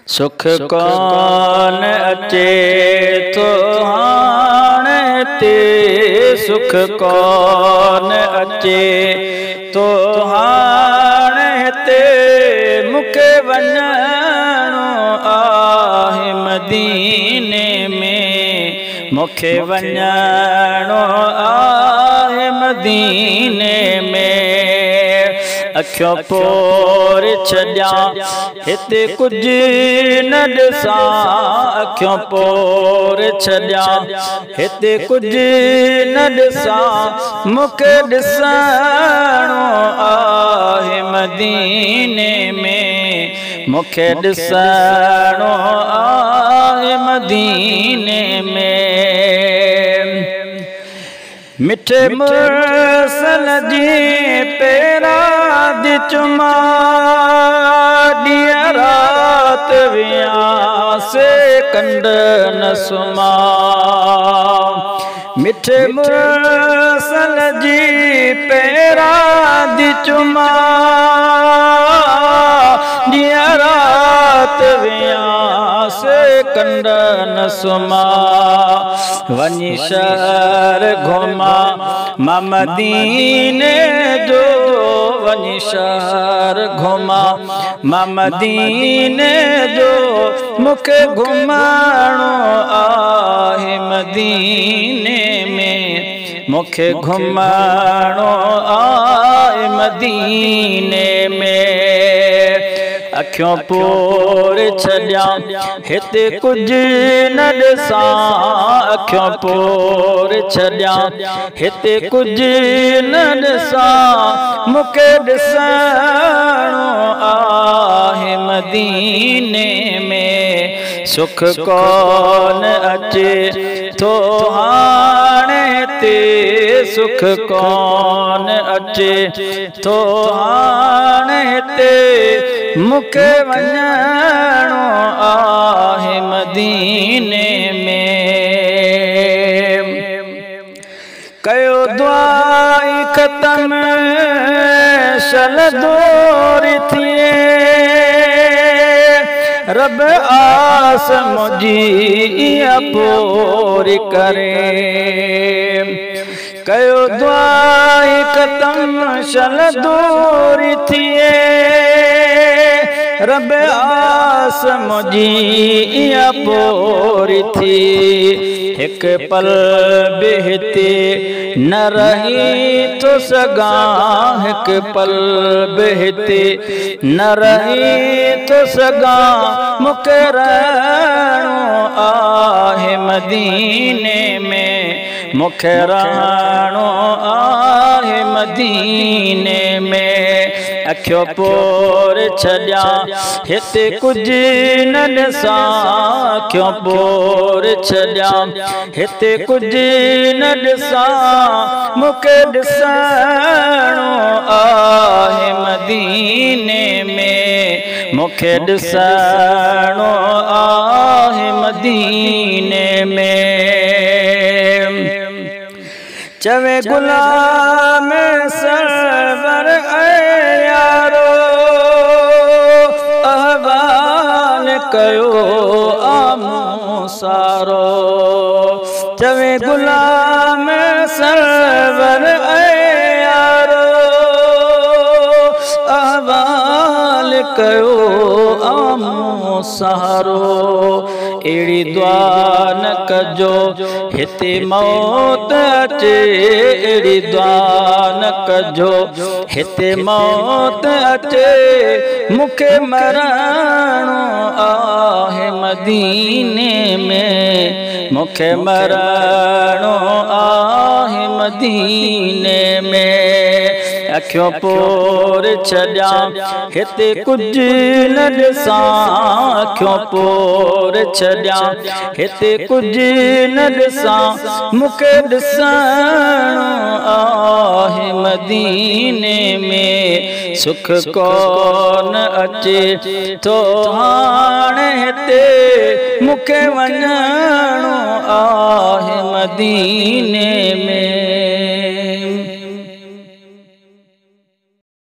सुख कौन अचे तो हाणे ते सुख कौन अचे तो हाणे ते मूंखे वञणो आहे मदीने में मूंखे वञणो आहे मदीने में अखियों पोर छॾियां हिते कुझु न ॾिसां अखियों पोर छॾियां हिते कुझु न ॾिसां मूंखे ॾिसणो आहे मदीने में मूंखे ॾिसणो आहे मदीने में मिठे मुरसल जी पेरा दी चुमा ॾींहुं राति वियासे कंड न सुमा मिठे मुरसल जी पेरा दी चुमा ॾींहुं राति वियासे कंड न सुमा वञी शहर घुमा मां मदीने जो वञी शहर घुमा मां मदीने जो मूंखे घुमणो आहे मदीने में मूंखे घुमणो आहे मदीने में अखियों पोर छॾियां हिते कुझु न ॾिसां अखियों पोर छॾियां हिते कुझु न ॾिसां मूंखे ॾिसणो आहे मदीने में सुख कौन अचे तो हाणे ते सुख कौन अचे तो हाणे ते मूंखे वञणो आहे मदीने में कयो दुआई ख़तम शल दूर थिए रब आस मुंहिंजी इहा पूरी करे कयो दुआई ख़तम शल दूर थिए रब आस मुंहिंजी इहा पूरी थी हिक पल बि हिते न रही थो सघां हिक पल बि हिते न रही थो सघां मूंखे रहणो आहे मदीने में मूंखे रहणो आहे मदीने में अखियों पोर छॾियां हिते कुझु न ॾिसां अखियों पोर छॾियां हिते कुझु न ॾिसां मूंखे ॾिसणो आहे मदीने में मूंखे ॾिसणो आहे मदीने में चवे गुलाम सरवर कयो आमो सारो चवे गुलाम सरवर यारो अहवाल कयो आमो सारो अहिड़ी दुआ न कजो हिते मौत अचे अहिड़ी दुआ न कजो हिते मौत अचे मूंखे मरणो आहे मदीने में मूंखे मरणो आहे मदीने में अखियों पोर छॾियां हिते कुझु न ॾिसां अखियों पोर छॾियां हिते कुझु न ॾिसां मूंखे ॾिसणो आहे मदीने में सुख कौन अचे तो हाणे हिते मूंखे वञणो आहे मदीने में।